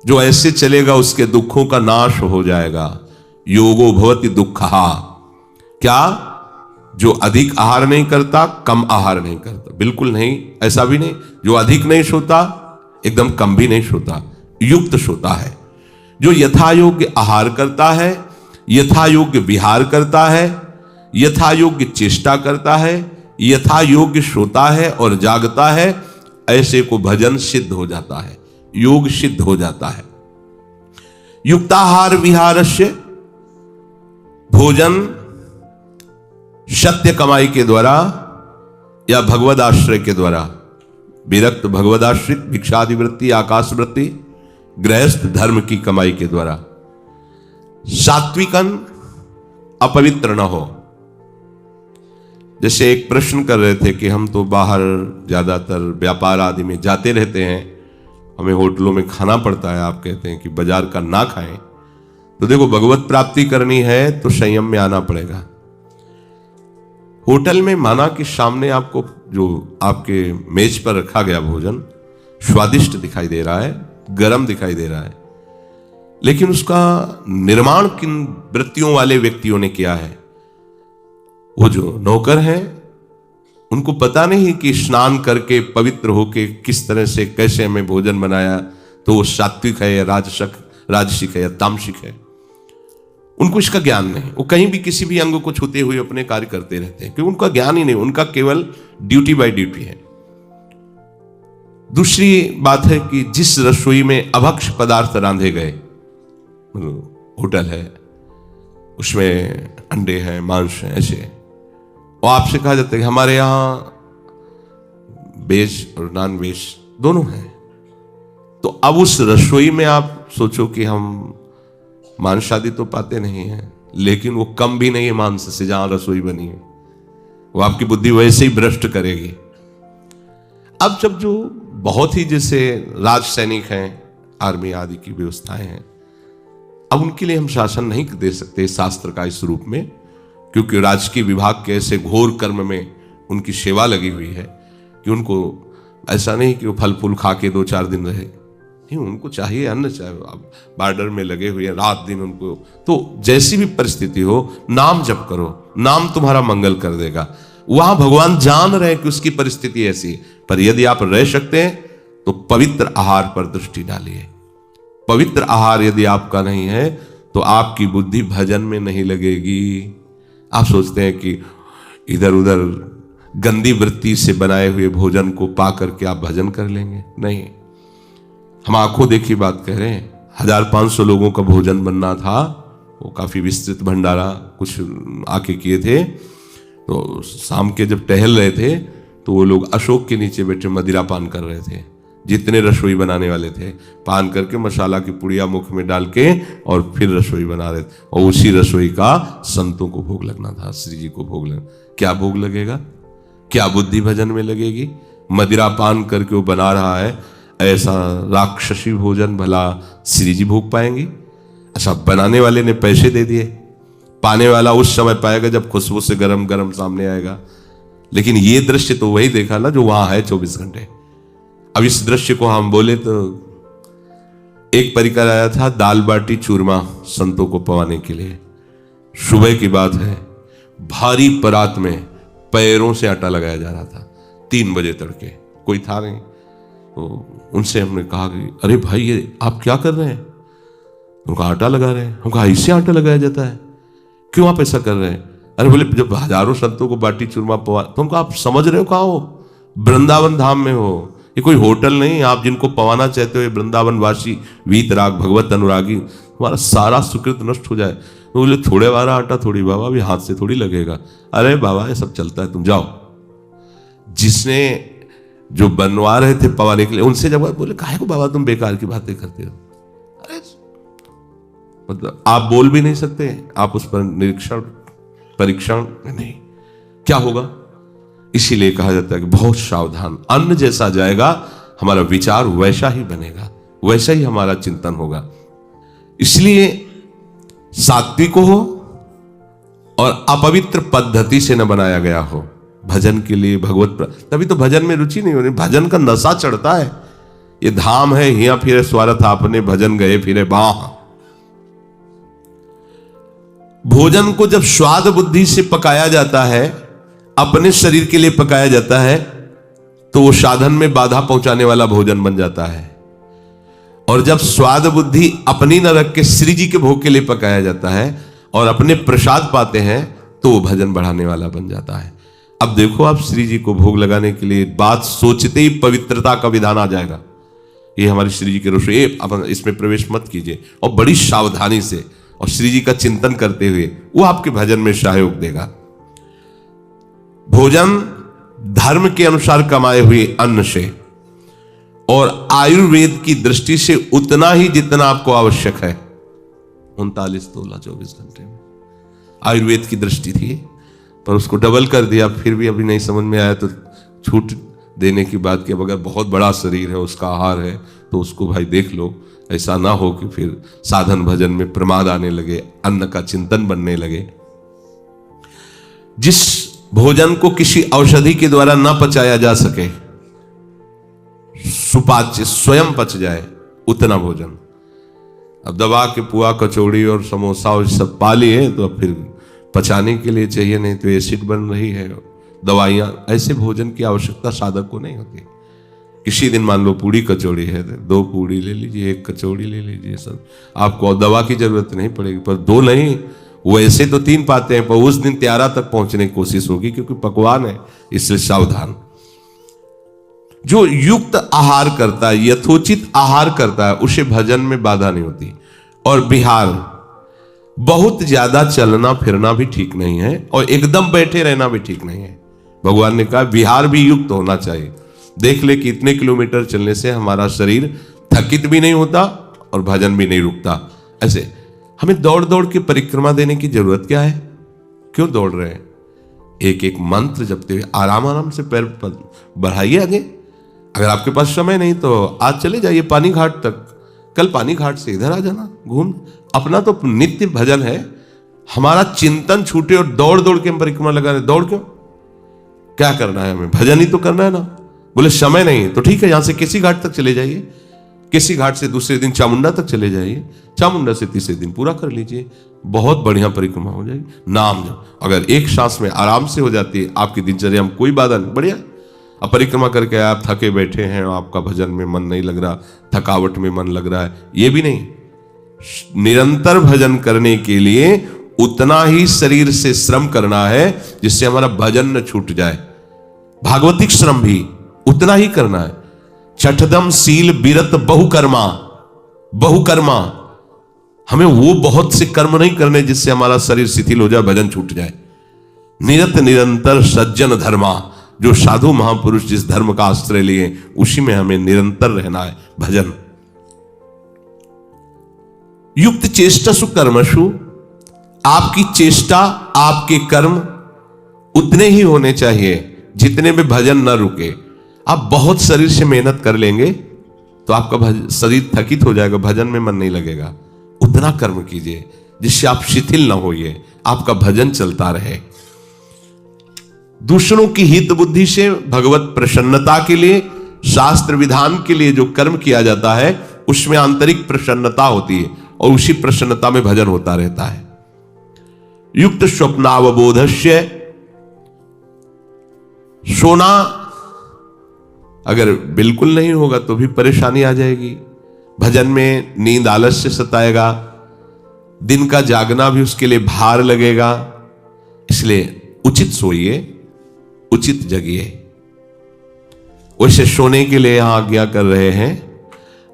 जो ऐसे चलेगा उसके दुखों का नाश हो जाएगा। योगो भवति दुःखहा। क्या? जो अधिक आहार नहीं करता, कम आहार नहीं करता, बिल्कुल नहीं, ऐसा भी नहीं। जो अधिक नहीं सोता, एकदम कम भी नहीं सोता, युक्त सोता है। जो यथा योग्य आहार करता है, यथा योग्य विहार करता है, यथा योग्य चेष्टा करता है, यथा योग्य सोता है और जागता है, ऐसे को भजन सिद्ध हो जाता है, योग सिद्ध हो जाता है। युक्ताहार विहारस्य, भोजन सत्य कमाई के द्वारा या भगवद आश्रय के द्वारा, विरक्त भगवदाश्रित भिक्षादिवृत्ति, आकाश वृत्ति, गृहस्थ धर्म की कमाई के द्वारा। सात्विकन अपवित्र न हो। जैसे एक प्रश्न कर रहे थे कि हम तो बाहर ज्यादातर व्यापार आदि में जाते रहते हैं, हमें होटलों में खाना पड़ता है, आप कहते हैं कि बाजार का ना खाएं। तो देखो, भगवत प्राप्ति करनी है तो संयम में आना पड़ेगा। होटल में माना कि सामने आपको जो आपके मेज पर रखा गया भोजन स्वादिष्ट दिखाई दे रहा है, गर्म दिखाई दे रहा है, लेकिन उसका निर्माण किन वृत्तियों वाले व्यक्तियों ने किया है? वो जो नौकर हैं, उनको पता नहीं कि स्नान करके पवित्र होके किस तरह से कैसे हमें भोजन बनाया, तो वो सात्विक है या राजसिक है या तामसिक है। उनको इसका ज्ञान नहीं। वो कहीं भी किसी भी अंग को छूते हुए अपने कार्य करते रहते हैं, क्योंकि उनका ज्ञान ही नहीं, उनका केवल ड्यूटी बाय ड्यूटी है। दूसरी बात है कि जिस रसोई में अभक्ष पदार्थ रांधे गए, होटल है, उसमें अंडे हैं, मांस है, ऐसे, और आपसे कहा जाता है कि हमारे यहां वेज और नॉन वेज दोनों हैं, तो अब उस रसोई में आप सोचो कि हम मांस आदि तो पाते नहीं हैं, लेकिन वो कम भी नहीं है मांस से जहां रसोई बनी है। वो आपकी बुद्धि वैसे ही भ्रष्ट करेगी। अब जब जो बहुत ही जैसे राज सैनिक हैं, आर्मी आदि की व्यवस्थाएं हैं, अब उनके लिए हम शासन नहीं दे सकते शास्त्र का इस रूप में, क्योंकि राजकीय विभाग के ऐसे घोर कर्म में उनकी सेवा लगी हुई है कि उनको ऐसा नहीं कि वो फल फूल खा के 2-4 दिन रहे, नहीं, उनको चाहिए अन्न, चाहे अब बॉर्डर में लगे हुए रात दिन उनको। तो जैसी भी परिस्थिति हो, नाम जप करो, नाम तुम्हारा मंगल कर देगा। वहां भगवान जान रहे कि उसकी परिस्थिति ऐसी है, पर यदि आप रह सकते हैं तो पवित्र आहार पर दृष्टि डालिए। पवित्र आहार यदि आपका नहीं है तो आपकी बुद्धि भजन में नहीं लगेगी। आप सोचते हैं कि इधर उधर गंदी वृत्ति से बनाए हुए भोजन को पा करके आप भजन कर लेंगे, नहीं। हम आंखों देखी बात कह रहे हैं। 1500 लोगों का भोजन बनना था, वो काफी विस्तृत भंडारा कुछ आके किए थे। तो शाम के जब टहल रहे थे तो वो लोग अशोक के नीचे बैठे मदिरा पान कर रहे थे। जितने रसोई बनाने वाले थे, पान करके मसाला की पुड़िया मुख में डाल के और फिर रसोई बना रहे थे, और उसी रसोई का संतों को भोग लगना था, श्री जी को भोग लगना। क्या भोग लगेगा? क्या बुद्धि भजन में लगेगी? मदिरा पान करके वो बना रहा है, ऐसा राक्षसी भोजन भला श्री जी भोग पाएंगे? अच्छा, बनाने वाले ने पैसे दे दिए, पाने वाला उस समय पाएगा जब खुशबू से गरम गरम सामने आएगा। लेकिन ये दृश्य तो वही देखा ना जो वहां है 24 घंटे। अब इस दृश्य को हम बोले तो एक परिकर आया था दाल बाटी चूरमा संतों को पवाने के लिए। सुबह की बात है, भारी परात में पैरों से आटा लगाया जा रहा था। 3 बजे तड़के, कोई था नहीं। तो उनसे हमने कहा कि अरे भाई, ये आप क्या कर रहे हैं? उनका आटा लगा रहे हैं। हम कहा इससे आटा लगाया जाता है, क्यों आप ऐसा कर रहे हैं? अरे बोले जब हजारों संतों को बाटी चूरमा पवा, तो हमको आप समझ रहे हो कहाँ हो? वृंदावन धाम में हो, ये कोई होटल नहीं। आप जिनको पवाना चाहते हो वृंदावन वासी वीतराग भगवत अनुरागी, तुम्हारा सारा सुकृत नष्ट हो जाए। तो बोले थोड़े वाला आटा थोड़ी बाबा, अभी हाथ से थोड़ी लगेगा। अरे बाबा ये सब चलता है, तुम जाओ। जिसने जो बनवा रहे थे पवाने के लिए, उनसे जब बोले काहे को बाबा तुम बेकार की बातें करते हो? अरे मतलब आप बोल भी नहीं सकते, आप उस पर निरीक्षण परीक्षण नहीं, क्या होगा? इसीलिए कहा जाता है कि बहुत सावधान। अन्न जैसा जाएगा हमारा विचार वैसा ही बनेगा, वैसा ही हमारा चिंतन होगा। इसलिए सात्विक हो और अपवित्र पद्धति से न बनाया गया हो भजन के लिए। भगवत तभी तो भजन में रुचि नहीं हो रही, भजन का नशा चढ़ता है। ये धाम है, हिया फिरे स्वार्थ आपने, भजन गए फिरे बाह। भोजन को जब स्वाद बुद्धि से पकाया जाता है, अपने शरीर के लिए पकाया जाता है, तो वो साधन में बाधा पहुंचाने वाला भोजन बन जाता है। और जब स्वाद बुद्धि अपनी न रख के श्री जी के भोग के लिए पकाया जाता है और अपने प्रसाद पाते हैं, तो वो भजन बढ़ाने वाला बन जाता है। अब देखो, आप श्री जी को भोग लगाने के लिए बात सोचते ही पवित्रता का विधान आ जाएगा। ये हमारी श्री जी के रसोई, अब इसमें प्रवेश मत कीजिए, और बड़ी सावधानी से और श्री जी का चिंतन करते हुए वो आपके भजन में सहयोग देगा। भोजन धर्म के अनुसार कमाए हुए अन्न से और आयुर्वेद की दृष्टि से उतना ही जितना आपको आवश्यक है। 39 तोला 24 घंटे में आयुर्वेद की दृष्टि थी, पर उसको डबल कर दिया। फिर भी अभी नहीं समझ में आया तो छूट देने की बात की। अब अगर बहुत बड़ा शरीर है, उसका आहार है, तो उसको भाई देख लो। ऐसा ना हो कि फिर साधन भजन में प्रमाद आने लगे, अन्न का चिंतन बनने लगे। जिस भोजन को किसी औषधि के द्वारा ना पचाया जा सके, सुपाच्य स्वयं पच जाए, उतना भोजन। अब दबा के पुआ कचौड़ी और समोसा और सब पा लिए, तो अब फिर पचाने के लिए चाहिए, नहीं तो एसिड बन रही है, दवाइयां। ऐसे भोजन की आवश्यकता साधक को नहीं होती। किसी दिन मान लो पूड़ी कचौड़ी है, 2 पूड़ी ले लीजिए, 1 कचौड़ी ले लीजिए, सब आपको दवा की जरूरत नहीं पड़ेगी। पर 2 नहीं, वैसे तो 3 पाते हैं, पर उस दिन 13 तक पहुंचने की कोशिश होगी, क्योंकि पकवान है, इसलिए सावधान। जो युक्त आहार करता है, यथोचित आहार करता है, उसे भजन में बाधा नहीं होती। और बिहार, बहुत ज्यादा चलना फिरना भी ठीक नहीं है, और एकदम बैठे रहना भी ठीक नहीं है। भगवान ने कहा विहार भी युक्त होना चाहिए। देख ले कि इतने किलोमीटर चलने से हमारा शरीर थकित भी नहीं होता और भजन भी नहीं रुकता। ऐसे हमें दौड़ दौड़ के परिक्रमा देने की जरूरत क्या है? क्यों दौड़ रहे हैं? एक एक मंत्र जपते हुए आराम आराम से पैर बढ़ाइए आगे। अगर आपके पास समय नहीं तो आज चले जाइए पानी घाट तक, कल पानी घाट से इधर आ जाना घूम। अपना तो नित्य भजन है, हमारा चिंतन छूटे और दौड़ दौड़ के हम परिक्रमा लगा रहे। दौड़ क्यों? क्या करना है हमें? भजन ही तो करना है ना। बोले समय नहीं तो ठीक है, यहां से किसी घाट तक चले जाइए, किसी घाट से दूसरे दिन चामुंडा तक चले जाइए, चामुंडा से तीसरे दिन पूरा कर लीजिए, बहुत बढ़िया परिक्रमा हो जाएगी। नाम जब अगर एक सांस में आराम से हो जाती है, आपकी दिनचर्या में कोई बाधा नहीं, बढ़िया। अब परिक्रमा करके आप थके बैठे हैं, आपका भजन में मन नहीं लग रहा, थकावट में मन लग रहा है, ये भी नहीं। निरंतर भजन करने के लिए उतना ही शरीर से श्रम करना है जिससे हमारा भजन न छूट जाए। भागवतिक श्रम भी उतना ही करना है। छठदम सील बिरत बहुकर्मा, बहुकर्मा, हमें वो बहुत से कर्म नहीं करने जिससे हमारा शरीर शिथिल हो जाए, भजन छूट जाए। निरत निरंतर सज्जन धर्मा, जो साधु महापुरुष जिस धर्म का आश्रय लिए उसी में हमें निरंतर रहना है। भजन युक्त चेष्टसु कर्मसु, आपकी चेष्टा आपके कर्म उतने ही होने चाहिए जितने में भजन न रुके। आप बहुत शरीर से मेहनत कर लेंगे तो आपका शरीर थकित हो जाएगा, भजन में मन नहीं लगेगा। उतना कर्म कीजिए जिससे आप शिथिल न होइए, आपका भजन चलता रहे। दूसरों की हित बुद्धि से भगवत प्रसन्नता के लिए, शास्त्र विधान के लिए जो कर्म किया जाता है उसमें आंतरिक प्रसन्नता होती है और उसी प्रसन्नता में भजन होता रहता है। युक्त स्वप्नावबोधस्य, सोना अगर बिल्कुल नहीं होगा तो भी परेशानी आ जाएगी। भजन में नींद आलस्य सताएगा, दिन का जागना भी उसके लिए भार लगेगा। इसलिए उचित सोइए, उचित जगिए। वैसे सोने के लिए यहां आज्ञा कर रहे हैं,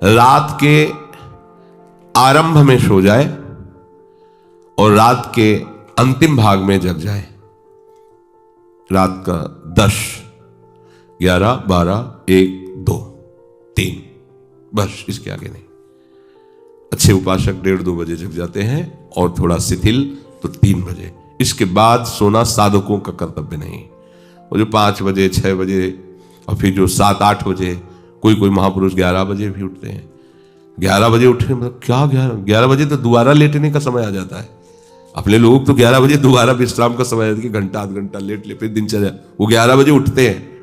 रात के आरंभ में सो जाए और रात के अंतिम भाग में जग जाए। रात का 10, 11, 12, 1, 2, 3, बस इसके आगे नहीं। अच्छे उपासक 1:30-2 बजे जग जाते हैं और थोड़ा शिथिल तो 3 बजे। इसके बाद सोना साधकों का कर्तव्य नहीं। वो जो 5 बजे 6 बजे और फिर जो 7-8 बजे, कोई महापुरुष 11 बजे भी उठते हैं। 11 बजे उठे मतलब क्या 11 बजे तो दोबारा लेटने का समय आ जाता है। अपने लोग तो 11 बजे दोबारा विश्राम का समय है कि घंटा आध घंटा लेट ले, फिर दिनचर्या। वो 11 बजे उठते हैं।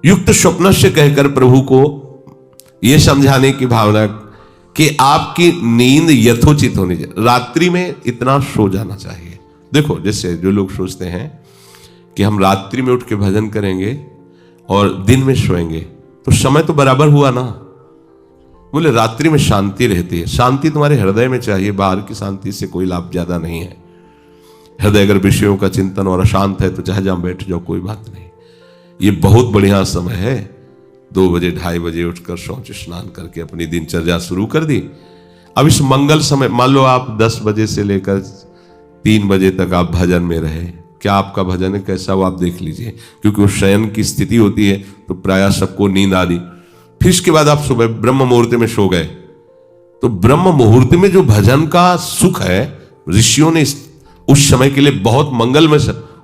युक्त स्वप्न से कहकर प्रभु को यह समझाने की भावना कि आपकी नींद यथोचित होनी चाहिए, रात्रि में इतना सो जाना चाहिए। देखो, जैसे जो लोग सोचते हैं कि हम रात्रि में उठ के भजन करेंगे और दिन में सोएंगे तो समय तो बराबर हुआ ना। बोले रात्रि में शांति रहती है, शांति तुम्हारे हृदय में चाहिए, बाहर की शांति से कोई लाभ ज्यादा नहीं है। हृदय अगर विषयों का चिंतन और अशांत है तो चाहे जहां बैठ जाओ, कोई बात नहीं। ये बहुत बढ़िया समय है, 2 बजे 2:30 बजे उठकर शौच स्नान करके अपनी दिनचर्या शुरू कर दी। अब इस मंगल समय, मान लो आप 10 बजे से लेकर 3 बजे तक आप भजन में रहे, क्या आपका भजन है कैसा वो आप देख लीजिए, क्योंकि वो शयन की स्थिति होती है तो प्रायः सबको नींद आ रही। फिर इसके बाद आप सुबह ब्रह्म मुहूर्त में सो गए, तो ब्रह्म मुहूर्त में जो भजन का सुख है, ऋषियों ने उस समय के लिए बहुत मंगलमय,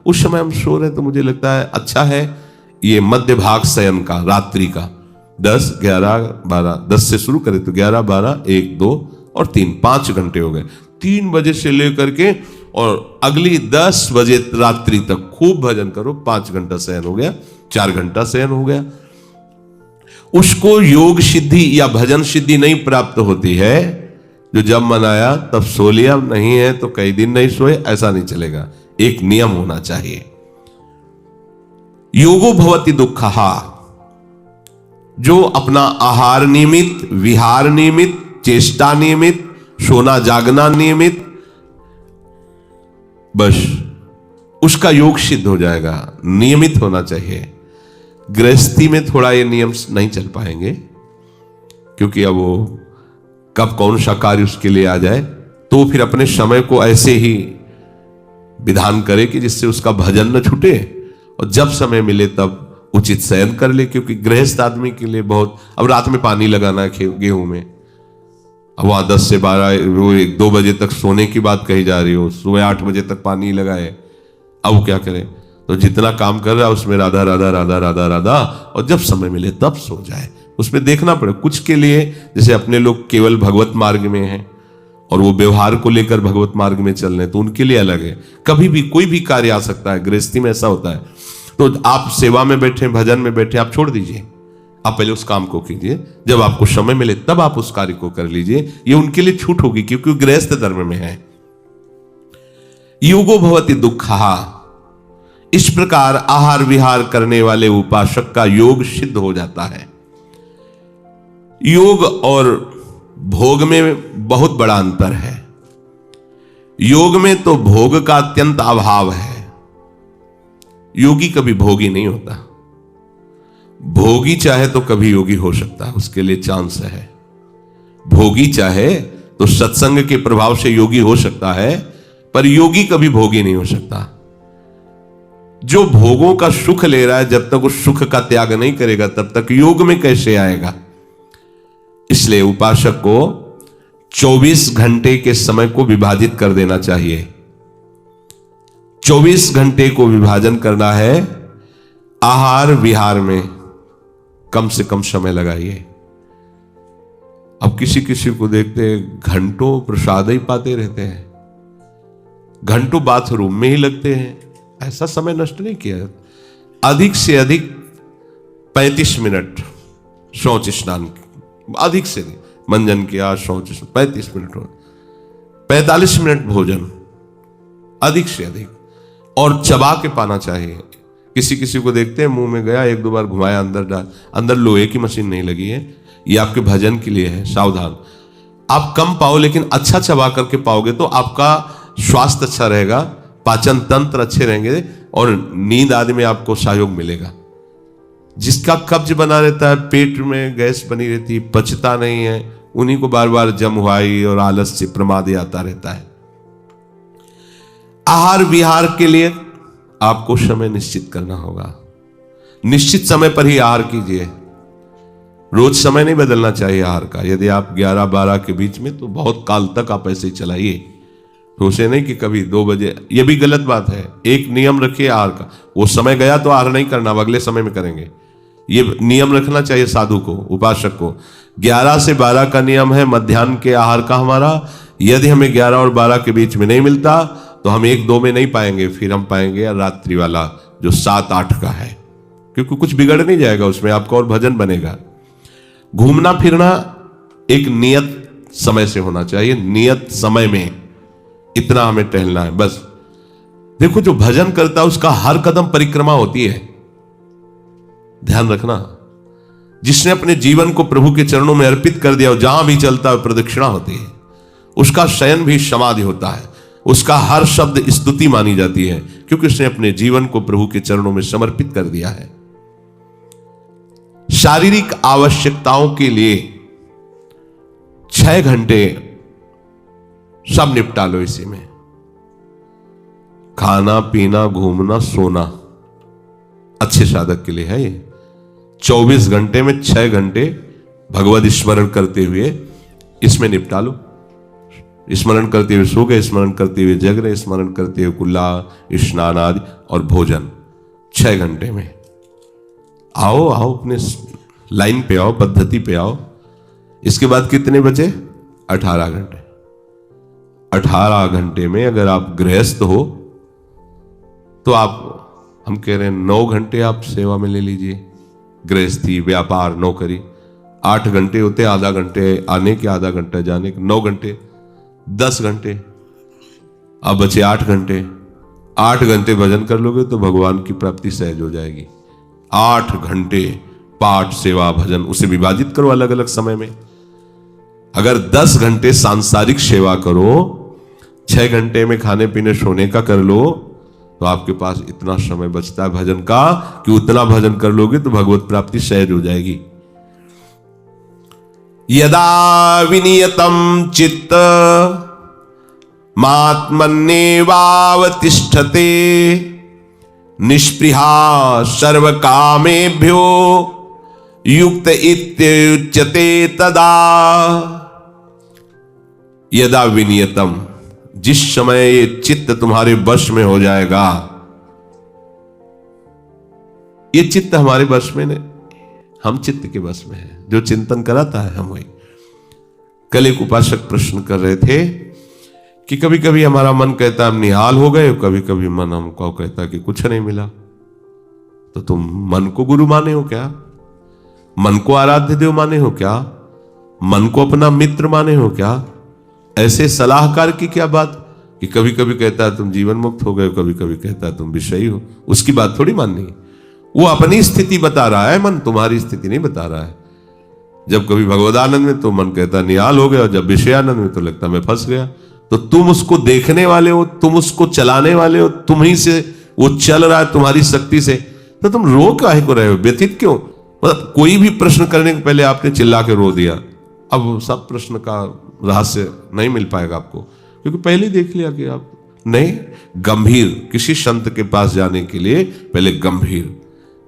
उस समय हम सो रहे तो मुझे लगता है अच्छा है ये मध्य भाग शयन का, रात्रि का 10, 11, 12, 10 से शुरू करें तो 11, 12, 1, 2 और 3, 5 घंटे हो गए। 3 बजे से लेकर के और अगली 10 बजे रात्रि तक खूब भजन करो, 5 घंटा शयन हो गया, 4 घंटा शयन हो गया। उसको योग सिद्धि या भजन सिद्धि नहीं प्राप्त होती है, जो जब मन आया तब सो लिया, नहीं है तो कई दिन नहीं सोए, ऐसा नहीं चलेगा। एक नियम होना चाहिए। योगो भवति दुःखः, जो अपना आहार नियमित, विहार नियमित, चेष्टा नियमित, सोना जागना नियमित, बस उसका योग सिद्ध हो जाएगा। नियमित होना चाहिए। गृहस्थी में थोड़ा ये नियम नहीं चल पाएंगे, क्योंकि अब वो कब कौन सा कार्य उसके लिए आ जाए, तो फिर अपने समय को ऐसे ही विधान करे कि जिससे उसका भजन न छूटे, और जब समय मिले तब उचित शयन कर ले। क्योंकि गृहस्थ आदमी के लिए बहुत, अब रात में पानी लगाना है गेहूं में, अब वहां 10 से 12 वो 1-2 बजे तक सोने की बात कही जा रही हो, सुबह 8 बजे तक पानी लगाए, अब वो क्या करे? तो जितना काम कर रहा है उसमें राधा राधा राधा राधा राधा, और जब समय मिले तब सो जाए। उसमें देखना पड़े कुछ के लिए, जैसे अपने लोग केवल भगवत मार्ग में हैं और वो व्यवहार को लेकर भगवत मार्ग में चल रहे हैं, तो उनके लिए अलग है। कभी भी कोई भी कार्य आ सकता है, गृहस्थी में ऐसा होता है। तो आप सेवा में बैठे, भजन में बैठे, आप छोड़ दीजिए, आप पहले उस काम को कीजिए, जब आपको समय मिले तब आप उस कार्य को कर लीजिए। ये उनके लिए छूट होगी, क्योंकि गृहस्थ धर्म में है। योगो भवति दुःखः, इस प्रकार आहार विहार करने वाले उपासक का योग सिद्ध हो जाता है। योग और भोग में बहुत बड़ा अंतर है। योग में तो भोग का अत्यंत अभाव है, योगी कभी भोगी नहीं होता। भोगी चाहे तो कभी योगी हो सकता है, उसके लिए चांस है। भोगी चाहे तो सत्संग के प्रभाव से योगी हो सकता है, पर योगी कभी भोगी नहीं हो सकता। जो भोगों का सुख ले रहा है, जब तक उस सुख का त्याग नहीं करेगा तब तक योग में कैसे आएगा? इसलिए उपासक को 24 घंटे के समय को विभाजित कर देना चाहिए। 24 घंटे को विभाजन करना है। आहार विहार में कम से कम समय लगाइए। अब किसी किसी को देखते हैं घंटों प्रसाद ही पाते रहते हैं, घंटों बाथरूम में ही लगते हैं। ऐसा समय नष्ट नहीं किया। अधिक से अधिक 35 मिनट शौच स्नान, अधिक से अधिक मंजन किया, शौच 35 मिनट हो, 45 मिनट भोजन, अधिक से अधिक, और चबा के पाना चाहिए। किसी किसी को देखते हैं मुंह में गया, 1-2 बार घुमाया, अंदर डाल, अंदर लोहे की मशीन नहीं लगी है, ये आपके भजन के लिए है, सावधान। आप कम पाओ लेकिन अच्छा चबा करके पाओगे तो आपका स्वास्थ्य अच्छा रहेगा, पाचन तंत्र अच्छे रहेंगे और नींद आदि में आपको सहयोग मिलेगा। जिसका कब्ज बना रहता है, पेट में गैस बनी रहती है, पचता नहीं है, उन्हीं को बार बार जमवाई और आलस से प्रमाद आता रहता है। आहार विहार के लिए आपको समय निश्चित करना होगा। निश्चित समय पर ही आहार कीजिए। रोज समय नहीं बदलना चाहिए आहार का। यदि आप 11-12 के बीच में, तो बहुत काल तक आप ऐसे ही चलाइए। तो उसे नहीं कि कभी 2 बजे, ये भी गलत बात है। एक नियम रखिए आहार का, वो समय गया तो आहार नहीं करना, अब अगले समय में करेंगे। ये नियम रखना चाहिए साधु को, उपासक को। 11 से 12 का नियम है मध्याह्न के आहार का हमारा। यदि हमें 11 और 12 के बीच में नहीं मिलता तो हम 1-2 में नहीं पाएंगे, फिर हम पाएंगे रात्रि वाला जो 7-8 का है, क्योंकि कुछ बिगड़ नहीं जाएगा उसमें, आपका और भजन बनेगा। घूमना फिरना एक नियत समय से होना चाहिए, नियत समय में इतना हमें टहलना है बस। देखो जो भजन करता है उसका हर कदम परिक्रमा होती है, ध्यान रखना। जिसने अपने जीवन को प्रभु के चरणों में अर्पित कर दिया, जहां भी चलता है प्रदक्षिणा होती है, उसका शयन भी समाधि होता है, उसका हर शब्द स्तुति मानी जाती है, क्योंकि उसने अपने जीवन को प्रभु के चरणों में समर्पित कर दिया है। शारीरिक आवश्यकताओं के लिए 6 घंटे सब निपटा लो इसी में। खाना पीना घूमना सोना अच्छे साधक के लिए है ये। 24 घंटे में 6 घंटे भगवत स्मरण करते हुए इसमें निपटा लो। स्मरण करते हुए सो गए, स्मरण करते हुए जग रहे, स्मरण करते हुए कुल्ला स्नान आदि और भोजन 6 घंटे में। आओ आओ अपने लाइन पे आओ, पद्धति पे आओ। इसके बाद कितने बचे? 18 घंटे। 18 घंटे में अगर आप गृहस्थ हो तो आप, हम कह रहे हैं 9 घंटे आप सेवा में ले लीजिए, गृहस्थी व्यापार नौकरी। 8 घंटे होते, आधा घंटे आने के आधा घंटा जाने के, 9 घंटे 10 घंटे। अब बचे 8 घंटे। 8 घंटे भजन कर लोगे तो भगवान की प्राप्ति सहज हो जाएगी। 8 घंटे पाठ सेवा भजन उसे विभाजित करो अलग अलग समय में। अगर 10 घंटे सांसारिक सेवा करो, 6 घंटे में खाने पीने सोने का कर लो, तो आपके पास इतना समय बचता है भजन का कि उतना भजन कर लोगे तो भगवत प्राप्ति सहज हो जाएगी। यदा विनियतम चित्त मात्मन्येवावतिष्ठते निष्पृहा सर्व कामेभ्यो युक्त इत्युच्यते तदा। यदा विनियतम, जिस समय ये चित्त तुम्हारे वश में हो जाएगा। ये चित्त हमारे वश में नहीं, हम चित्त के वश में है। जो चिंतन कराता है हम वही। कल एक उपासक प्रश्न कर रहे थे कि कभी कभी हमारा मन कहता है हम निहाल हो गए, कभी कभी मन हमको कहता है कि कुछ नहीं मिला। तो तुम मन को गुरु माने हो क्या? मन को आराध्य देव माने हो क्या? मन को अपना मित्र माने हो क्या? ऐसे सलाहकार की क्या बात कि कभी कभी कहता है तुम जीवन मुक्त हो गए, कभी कभी कहता है तुम विषयी हो। उसकी बात थोड़ी माननी है। वो अपनी स्थिति बता रहा है, मन तुम्हारी स्थिति नहीं बता रहा है। जब कभी भगवदानंद में तो मन कहता निहाल हो गया, और जब विषयानंद में तो लगता मैं फंस गया। तो तुम उसको देखने वाले हो, तुम उसको चलाने वाले हो, तुम ही से वो चल रहा है तुम्हारी शक्ति से, तो तुम रो काहे को रहे हो? व्यथित क्यों? मतलब कोई भी प्रश्न करने के पहले आपने चिल्ला के रो दिया। अब सब प्रश्न का रहस्य नहीं मिल पाएगा आपको, क्योंकि पहले ही देख लिया कि आप नहीं। गंभीर, किसी संत के पास जाने के लिए पहले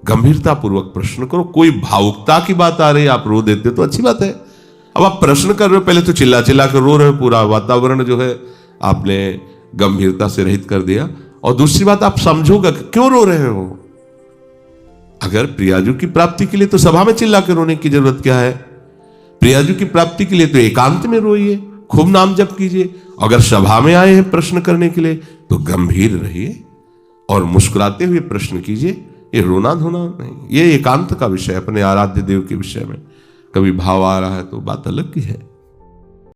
गंभीरता पूर्वक प्रश्न करो। कोई भावुकता की बात आ रही है, आप रो देते हो तो अच्छी बात है। अब आप प्रश्न कर रहे हो, पहले तो चिल्ला चिल्ला कर रो रहे हो, पूरा वातावरण जो है आपने गंभीरता से रहित कर दिया। और दूसरी बात, आप समझोगे क्यों रो रहे हो। अगर प्रियाजू की प्राप्ति के लिए तो सभा में चिल्ला के रोने की जरूरत क्या है? प्रियाजू की प्राप्ति के लिए तो एकांत में रोइए, खूब नाम जप कीजिए। अगर सभा में आए हैं प्रश्न करने के लिए तो गंभीर रहिए और मुस्कुराते हुए प्रश्न कीजिए। ये रोना धोना नहीं, ये एकांत का विषय, अपने आराध्य देव के विषय में। कभी भाव आ रहा है तो बात अलग की है।